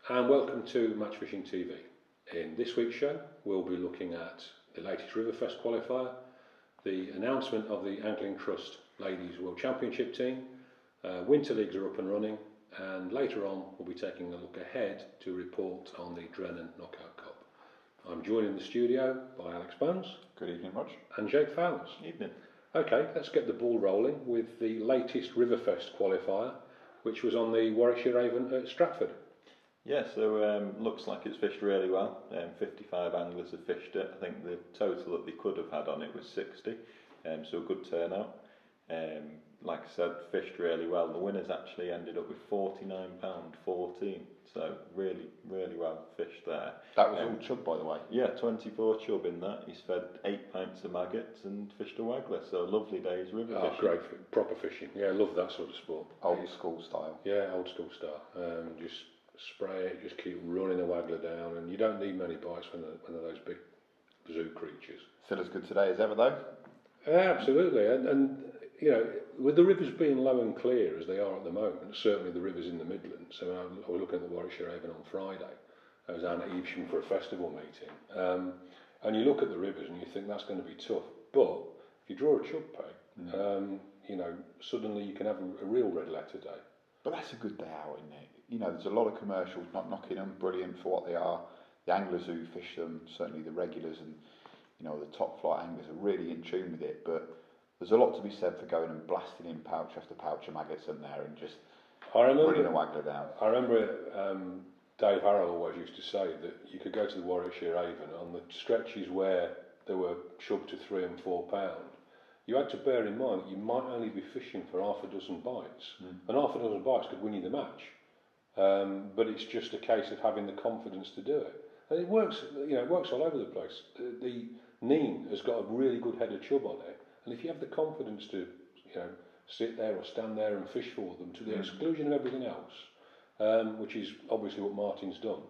and welcome to Match Fishing TV. In this week's show, we'll be looking at the latest Riverfest qualifier, the announcement of the Angling Trust Ladies World Championship team, winter leagues are up and running, and later on we'll be taking a look ahead to report on the Drennan Knockout Cup. I'm joined in the studio by Alex Bones. Good evening, Roger. And Jake Fowles. Evening. Okay, let's get the ball rolling with the latest Riverfest qualifier, which was on the Warwickshire Avon at Stratford. Yeah, so looks like it's fished really well. 55 anglers have fished it. I think the total that they could have had on it was 60, so a good turnout. Like I said, fished really well. The winners actually ended up with £49.14, so really well fished there. That was all chub, by the way. Yeah, 24 chub in that. He's fed 8 pints of maggots and fished a waggler, so lovely days river fishing. Great, proper fishing. Yeah, I love that sort of sport. Old school style. Yeah, old school style. Just spray it, just keep running the waggler down, and you don't need many bites when they're those big zoo creatures. Still as good today as ever, though? Absolutely, and you know, with the rivers being low and clear as they are at the moment, certainly the rivers in the Midlands. So I was looking at the Warwickshire Avon on Friday. I was down at Evesham for a festival meeting, and you look at the rivers and you think that's going to be tough. But if you draw a chub peg, you know, suddenly you can have a real red letter day. But that's a good day out, isn't it? You know, there's a lot of commercials not knocking them, brilliant for what they are. The anglers who fish them, certainly the regulars and, you know, the top flight anglers are really in tune with it. But there's a lot to be said for going and blasting in pouch after pouch of maggots in there and just running a waggler down. I remember Dave Harrell always used to say that you could go to the Warwickshire Avon on the stretches where there were chub to 3 and 4 pound. You had to bear in mind that you might only be fishing for half a dozen bites, and half a dozen bites could win you the match. But it's just a case of having the confidence to do it, and it works. You know, it works all over the place. The Neen has got a really good head of chub on it, and if you have the confidence to, you know, sit there or stand there and fish for them to the exclusion of everything else, which is obviously what Martin's done,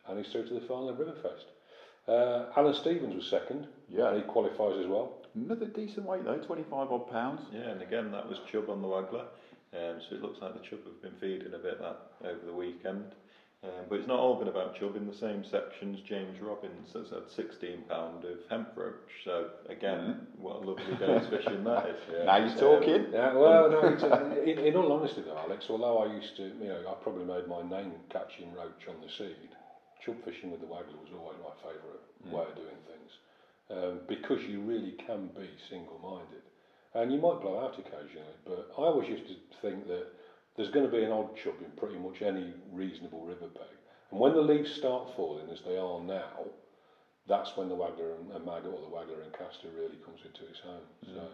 and he's through to the final of Riverfest. Alan Stevens was second. Yeah, and he qualifies as well. Another decent weight though, 25 odd pounds. Yeah, and again that was chub on the waggler, so it looks like the chub have been feeding a bit that over the weekend. But it's not all been about chub. In the same sections, James Robbins has had £16 of hemp roach. So again, what a lovely day's fishing that is. Yeah. Now you're talking. Yeah, well, no, in all honesty though, Alex, although I used to, you know, I probably made my name catching roach on the seed, chub fishing with the waggler was always my favourite way of doing things, because you really can be single-minded. And you might blow out occasionally, but I always used to think that there's going to be an odd chub in pretty much any reasonable river peg. And when the leaves start falling, as they are now, that's when the waggler and maggot, or the waggler and caster, really comes into its own. So,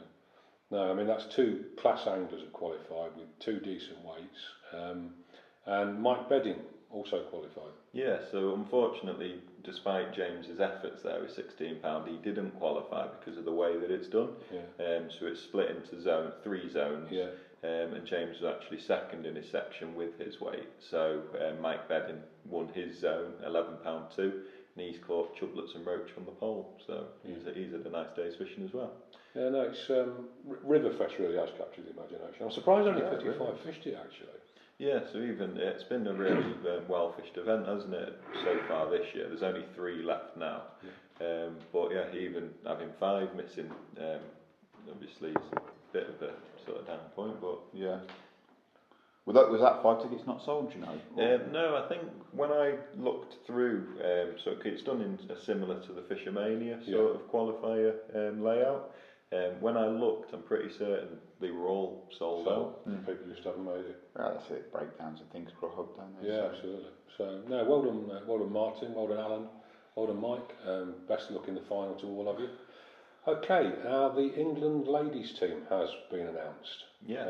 no, I mean, that's 2 class anglers have qualified with 2 decent weights. And Mike Bedding also qualified. Yeah, so unfortunately, despite James's efforts there with £16, he didn't qualify because of the way that it's done. Yeah. So it's split into 3 zones. Yeah. And James was actually second in his section with his weight. So Mike Bedding won his zone, £11.2, and he's caught chublets and roach on the pole. So he's had a nice day's fishing as well. Yeah, no, it's Riverfest really has captured the imagination. I'm surprised only 55 fished it actually. Yeah, so even it's been a really well fished event, hasn't it, so far this year? There's only 3 left now. Yeah. But yeah, even having 5 missing, obviously it's a bit of a sort of down point, but yeah. Was that 5 tickets not sold, you know? No, I think when I looked through, so it's done in similar to the Fishermania sort of qualifier layout. When I looked, I'm pretty certain they were all sold out. People just haven't made it. Yeah, that's it. Breakdowns and things grow up, don't they? Yeah, absolutely. So no, well done Martin, well done Alan, well done Mike. Best of luck in the final to all of you. Okay, the England ladies team has been announced. Yes.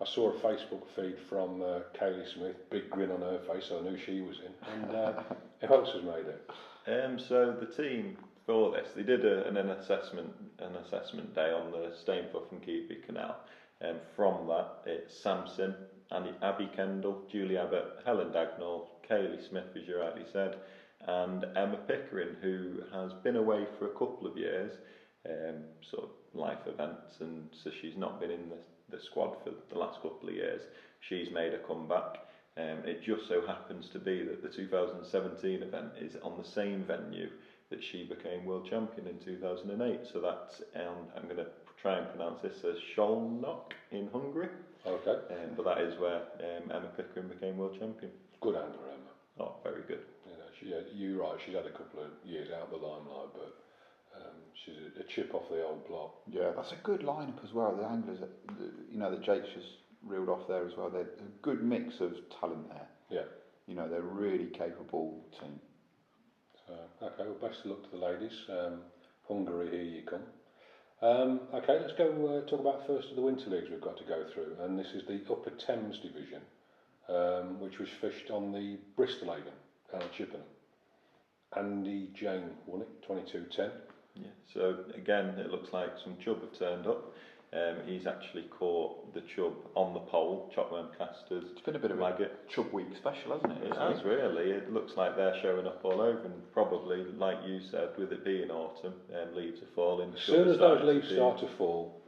I saw a Facebook feed from Kaylee Smith, big grin on her face, so I knew she was in. And who else has made it? So the team for this, they did an assessment day on the Stainforth and Keighley Canal. And from that, it's Samson, Abby Kendall, Julie Abbott, Helen Dagnall, Kaylee Smith, as you rightly said, and Emma Pickering, who has been away for a couple of years, sort of life events, and so she's not been in the squad for the last couple of years. She's made a comeback. It just so happens to be that the 2017 event is on the same venue that she became world champion in 2008. So that's, I'm going to try and pronounce this as Szolnok in Hungary. Okay. But that is where Emma Pickering became world champion. Good angler, Emma. Oh, very good. You're right, she's had a couple of years out of the limelight, but she's a chip off the old block. Yeah, that's a good lineup as well. The anglers, that Jake's just reeled off there as well. They're a good mix of talent there. Yeah. They're a really capable team. So, okay, well, best of luck to the ladies. Hungary, here you come. Okay, let's go talk about first of the winter leagues we've got to go through, and this is the Upper Thames division, which was fished on the Bristol Haven down at Chippenham. Andy Jane won it, 22-10. Yeah, so again, it looks like some chub have turned up. He's actually caught the chub on the pole, chopworm casters. It's been a bit of maggot. a chub week special, hasn't it? It has really. It looks like they're showing up all over, and probably, like you said, with it being autumn, leaves are falling. As soon as those leaves start to fall,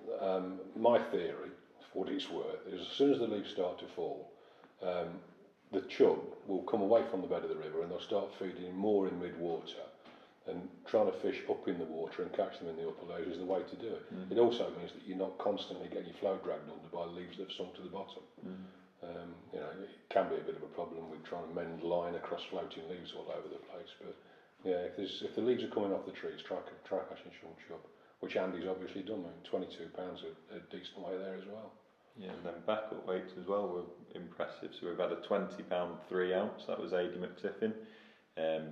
my theory, for what it's worth, is as soon as the leaves start to fall, the chub will come away from the bed of the river and they'll start feeding more in mid-water, and trying to fish up in the water and catch them in the upper layers is the way to do it. It also means that you're not constantly getting your flow dragged under by leaves that have sunk to the bottom. It can be a bit of a problem with trying to mend line across floating leaves all over the place, but yeah, if the leaves are coming off the trees, try catching some chub, which Andy's obviously done. I mean, £22 a decent way there as well. Yeah, and then backup weights as well were impressive. So we've had a £20 3 ounce, that was Adi McTiffin.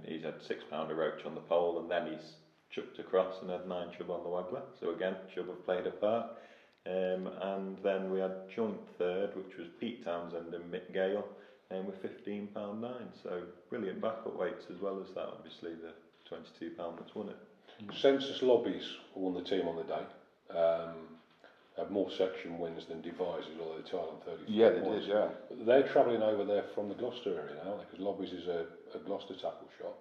He's had £6 a roach on the pole, and then he's chucked across and had 9 chub on the waggler. So again, chub have played a part. And then we had joint third, which was Pete Townsend and Mick Gale, with £15 9. So brilliant backup weights as well as that. Obviously, the £22 that's won it. Census Lobbies won the team on the day. Had more section wins than Devices, although they tied on 33 Yeah, they points. did, yeah. They're travelling over there from the Gloucester area now, because Lobbies is a Gloucester tackle shop.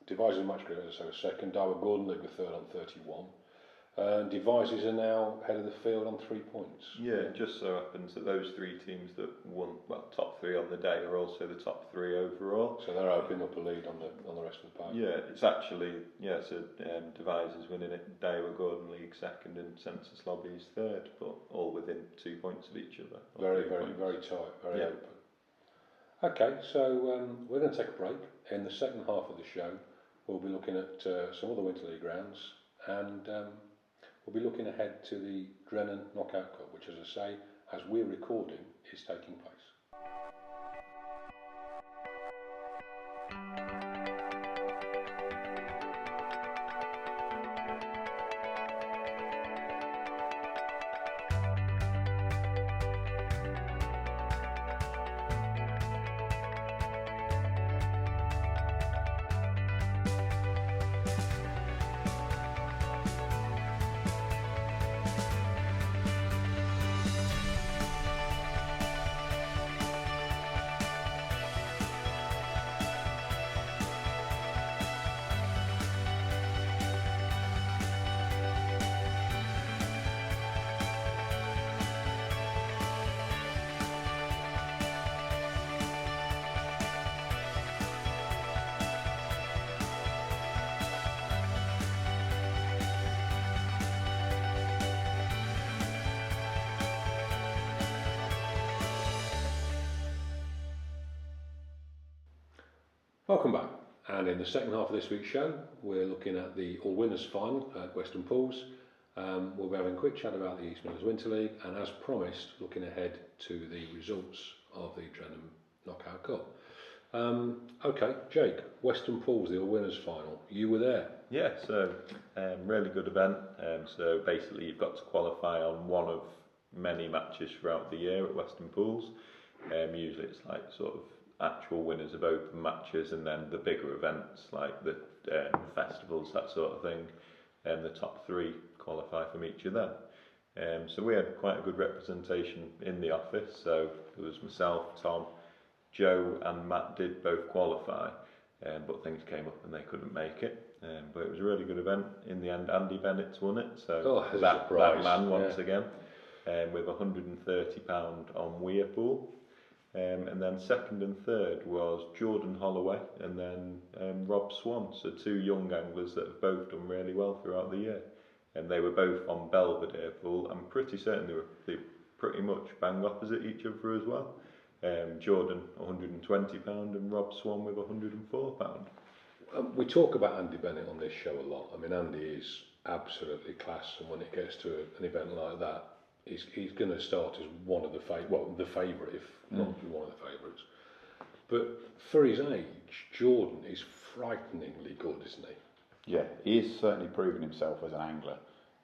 Devices match group, as I say, was second. Darwin Gordon League were third on 31. Devices are now head of the field on 3 points. Yeah, it just so happens that those 3 teams that won, well, top 3 on the day are also the top 3 overall. So they're opening up a lead on the rest of the pack. Yeah, it's actually, so Devices winning it, Daiwa Gordon League second and Census Lobbies third, but all within 2 points of each other. Very tight, very open. Okay, so we're going to take a break. In the second half of the show, we'll be looking at some other Winter League rounds, and we'll be looking ahead to the Drennan Knockout Cup, which, as I say, as we're recording, is taking place. Welcome back, and in the second half of this week's show we're looking at the All Winners final at Weston Pools. We'll be having a quick chat about the East Midlands Winter League, and as promised, looking ahead to the results of the Drennan Knockout Cup. Okay, Jake, Weston Pools, the All Winners final, you were there. Yeah, so really good event. So basically you've got to qualify on one of many matches throughout the year at Weston Pools. Usually it's like sort of actual winners of open matches, and then the bigger events like the festivals, that sort of thing, and the top 3 qualify from each of them. So we had quite a good representation in the office. So there was myself, Tom, Joe and Matt did both qualify, but things came up and they couldn't make it. But it was a really good event. In the end, Andy Bennett's won it, so that man once again, with £130 on Weirpool. And then second and third was Jordan Holloway and then Rob Swan, so two young anglers that have both done really well throughout the year. And they were both on Belvedere Pool. I'm pretty certain they pretty much bang opposite each other as well. Jordan £120 and Rob Swan with £104. We talk about Andy Bennett on this show a lot. I mean, Andy is absolutely class, and when it gets to an event like that, he's going to start as one of the favourite, if not one of the favourites. But for his age, Jordan is frighteningly good, isn't he? Yeah, he is certainly proving himself as an angler,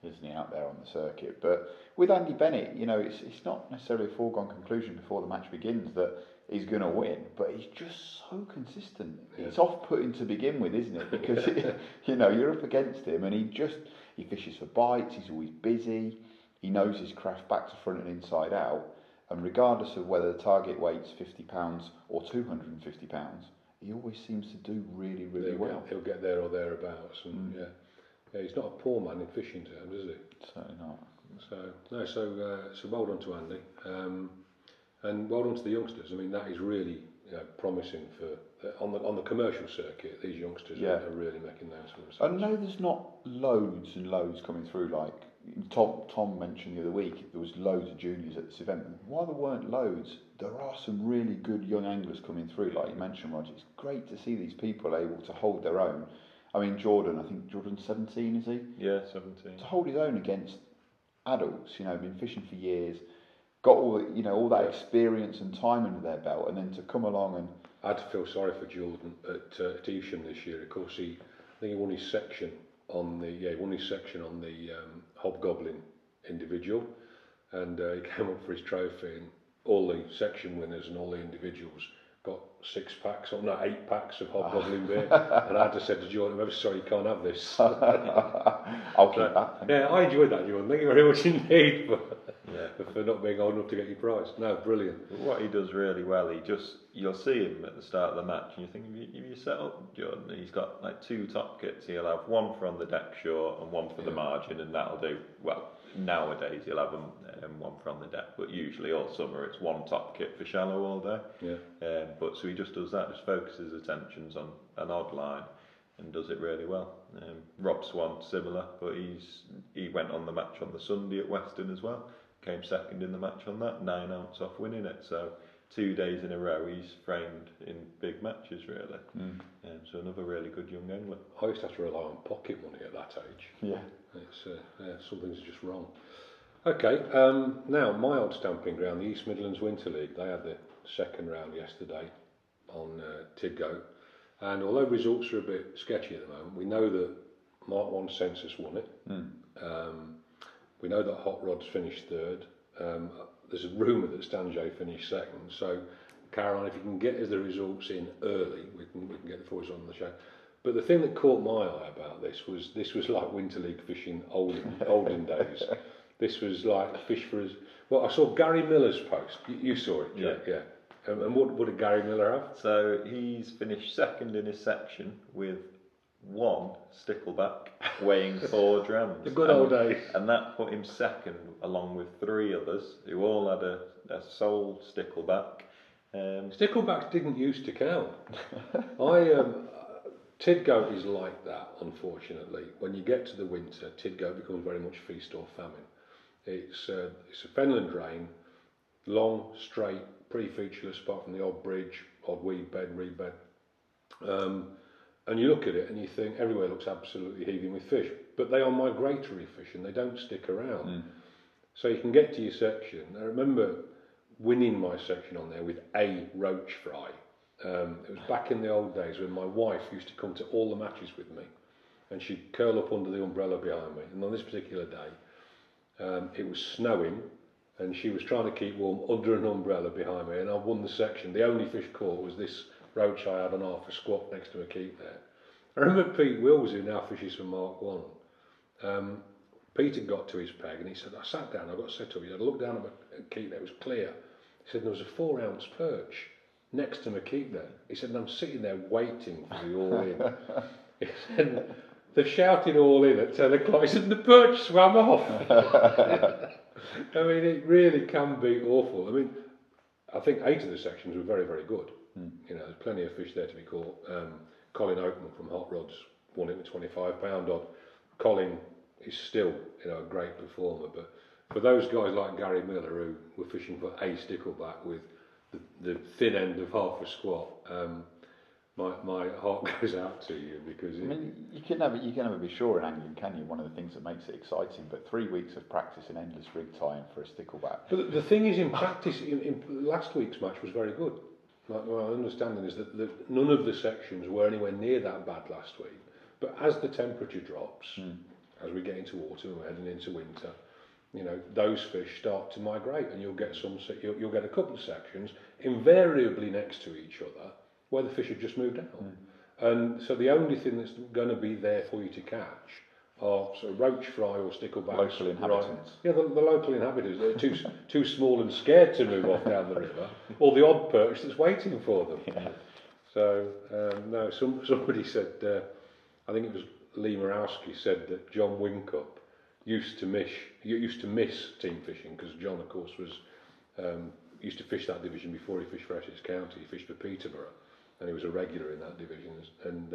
isn't he, out there on the circuit. But with Andy Bennett, you know, it's not necessarily a foregone conclusion before the match begins that he's going to win, but he's just so consistent. Yeah. It's off-putting to begin with, isn't it? Because you know, you're up against him, and he fishes for bites. He's always busy. He knows his craft back to front and inside out. And regardless of whether the target weight's £50 or £250, he always seems to do really, really well. He'll get there or thereabouts, and yeah, he's not a poor man in fishing terms, is he? Certainly not. So well done to Andy, and well done to the youngsters. I mean, that is really promising for on the commercial circuit. These youngsters are really making names for themselves. I know there's not loads and loads coming through. Like Tom mentioned the other week, there was loads of juniors at this event. While there weren't loads, there are some really good young anglers coming through. Like you mentioned, Roger, it's great to see these people able to hold their own. I mean, Jordan, I think Jordan's 17, is he? Yeah, 17. To hold his own against adults, you know, been fishing for years, got all that experience and time under their belt, and then to come along and... I had to feel sorry for Jordan at Evesham this year. Of course, I think he won his section on the Hobgoblin individual, and he came up for his trophy, and all the section winners and all the individuals got 8 packs of Hobgoblin beer, and I had to say to Jordan, I'm sorry, you can't have this. I'll keep that. Yeah, I enjoyed that, Jordan. Thank you very much indeed for not being old enough to get your prize. No, brilliant. What he does really well, you'll see him at the start of the match, and you think, if you set up Jordan, he's got like 2 top kits. He'll have one for on the deck shore and one for the margin, and that'll do. Well, nowadays he'll have one for on the deck, but usually all summer it's one top kit for shallow all day. Yeah. But so he just does that, just focuses attentions on an odd line and does it really well. Rob Swan, similar, but he went on the match on the Sunday at Weston as well. Came second in the match on that, 9 ounce off winning it. So 2 days in a row he's framed in big matches really. So another really good young angler. I used to have to rely on pocket money at that age. Yeah. It's some things are just wrong. Okay, now my old stamping ground, the East Midlands Winter League, they had the second round yesterday on Tidcote, and although results are a bit sketchy at the moment, we know that Mark 1 Census won it. We know that Hot Rods finished third. There's a rumour that Stanjay finished second. So, Caroline, if you can get us the results in early, we can get the boys on the show. But the thing that caught my eye about this was like Winter League fishing olden days. This was like fish for us. Well, I saw Gary Miller's post. You saw it, Jack, yeah. And what did Gary Miller have? So he's finished second in his section with 1 stickleback weighing 4 drams. The good old days. And that put him second along with 3 others who all had a sole stickleback. Sticklebacks didn't used to count. Tidcote is like that, unfortunately. When you get to the winter, Tidcote becomes very much feast or famine. It's a fenland drain, long, straight, pretty featureless apart from the odd bridge, odd reed bed. And you look at it and you think everywhere looks absolutely heaving with fish, but they are migratory fish and they don't stick around. So you can get to your section. I remember winning my section on there with a roach fry. It was back in the old days when my wife used to come to all the matches with me, and she'd curl up under the umbrella behind me. And on this particular day, it was snowing, and she was trying to keep warm under an umbrella behind me, and I won the section. The only fish caught was this roach I had on half a squat next to a keep there. I remember Pete Wills, who now fishes for Mark 1. Peter got to his peg and he said, I sat down, I got set up. He said, I looked down at my keep there, it was clear. He said, there was a 4 ounce perch next to my keep there. He said, and I'm sitting there waiting for the all in. He said, they're shouting all in at 10 o'clock. He said, the perch swam off. I mean, it really can be awful. I mean, I think 8 of the sections were very, very good. You know, there's plenty of fish there to be caught. Colin Oakman from Hot Rods won it with £25 odd. Colin is still, you know, a great performer, but for those guys like Gary Miller who were fishing for a stickleback with the thin end of half a squat, my heart goes out to you, because I mean, you can never be sure in angling, can you? One of the things that makes it exciting. But 3 weeks of practice in endless rig tying for a stickleback. But the thing is, in practice, in last week's match was very good. My understanding is that none of the sections were anywhere near that bad last week. But as the temperature drops, as we get into autumn and we're heading into winter, you know, those fish start to migrate, and you'll get you'll get a couple of sections invariably next to each other where the fish have just moved out. And so the only thing that's going to be there for you to catch are sort of roach fry or sticklebacks. Local inhabitants. Right. Yeah, the local inhabitants. They're too small and scared to move off down the river, or the odd perch that's waiting for them. Yeah. So, no, somebody said, I think it was Lee Morawski said that John Wincup used to miss team fishing, because John, of course, was used to fish that division before he fished for Essex County. He fished for Peterborough, and he was a regular in that division. And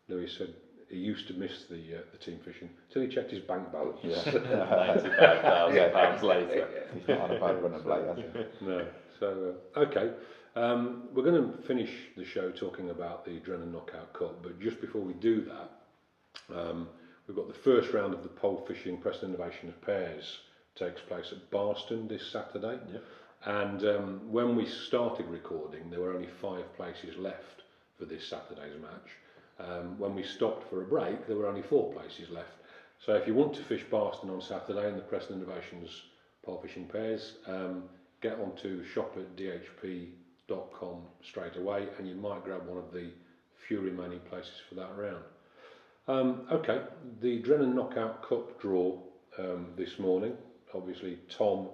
Louis said he used to miss the team fishing until he checked his bank balance. Yeah. £95,000 later. He's not had a bad run of late, has he? No. So, okay. We're going to finish the show talking about the Drennan Knockout Cup, but just before we do that, we've got the first round of the pole fishing Preston Innovation of Pairs takes place at Barston this Saturday. Yep. And when we started recording, there were only 5 places left for this Saturday's match. When we stopped for a break, there were only 4 places left. So if you want to fish Barston on Saturday in the Preston Innovations pole fishing pairs, get on to shop@dhp.com straight away, and you might grab one of the few remaining places for that round. Okay, the Drennan Knockout Cup draw this morning. Obviously, Tom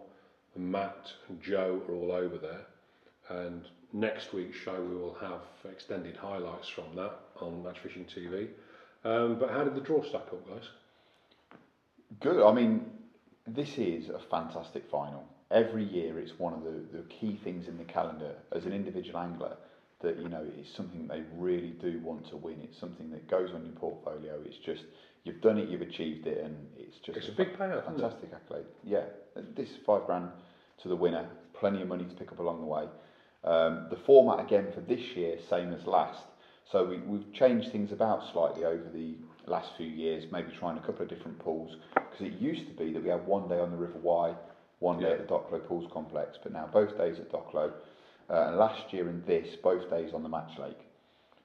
and Matt and Joe are all over there, and next week's show we will have extended highlights from that on Match Fishing TV. But how did the draw stack up, guys? Good. I mean, this is a fantastic final. Every year it's one of the key things in the calendar as an individual angler, that, you know, it's something they really do want to win. It's something that goes on your portfolio. It's just, you've done it, you've achieved it, and it's a big payout, fantastic accolade. Yeah, this is £5 to the winner, plenty of money to pick up along the way. The format again for this year, same as last. So we've changed things about slightly over the last few years, maybe trying a couple of different pools, because it used to be that we had one day on the River Wye, one day at the Docklow Pools Complex, but now both days at Docklow. And last year and this, both days on the Match Lake.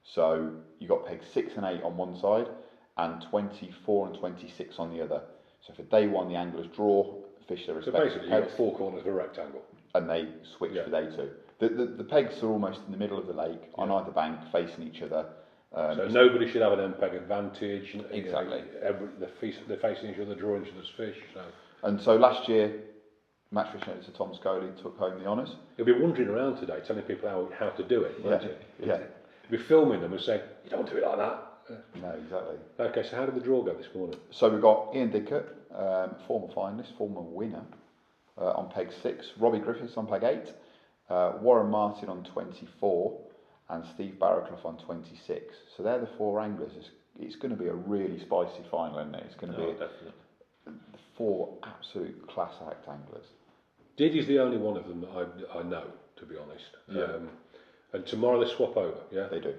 So you got pegs 6 and 8 on one side, and 24 and 26 on the other. So for day one, the anglers draw, fish their respective pegs. So basically, you've got 4 corners of a rectangle. And they switch for day 2. The pegs are almost in the middle of the lake, on either bank, facing each other. So nobody should have an end peg advantage. Exactly. They're facing each other, drawing each other's fish. So. And so last year, match fishing editor Tom Scully took home the honours. You'll be wandering around today, telling people how to do it, won't you? Yeah. You'll be filming them and saying, you don't do it like that. No, exactly. Okay, so how did the draw go this morning? So we've got Ian Dickett, former finalist, former winner, on peg 6, Robbie Griffiths on peg 8, Warren Martin on 24, and Steve Barraclough on 26. So they're the 4 anglers. It's going to be a really spicy final, isn't it? It's going to be definitely. 4 absolute class act anglers. Diddy's the only one of them that I know, to be honest. Yeah. And tomorrow they swap over, yeah? They do.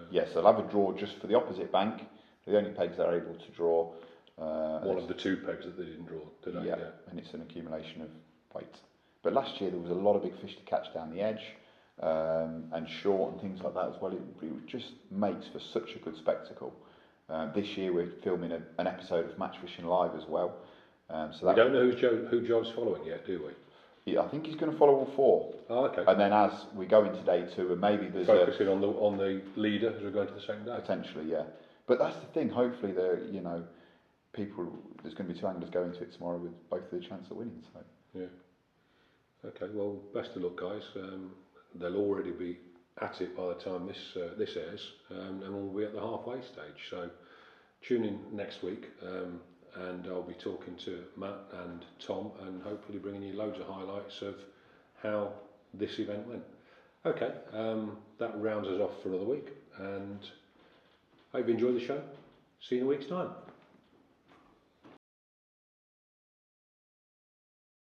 Yes, they'll have a draw just for the opposite bank. The only pegs they're able to draw. One of the 2 pegs that they didn't draw today. Yeah, and it's an accumulation of weight. But last year there was a lot of big fish to catch down the edge, and short and things like that as well. It just makes for such a good spectacle. This year we're filming an episode of Match Fishing Live as well. So we don't know who Joe's following yet, do we? I think he's going to follow all 4. Oh, okay. And then as we go into day 2, and maybe there's focusing on the leader as we're going to the second day. Potentially, yeah. But that's the thing. Hopefully, there's going to be 2 anglers going to it tomorrow with both of the chance of winning. So yeah. Okay. Well, best of luck, guys. They'll already be at it by the time this airs, and we'll be at the halfway stage. So tune in next week. And I'll be talking to Matt and Tom, and hopefully bringing you loads of highlights of how this event went. Okay, that rounds us off for another week, and I hope you enjoyed the show. See you in a week's time.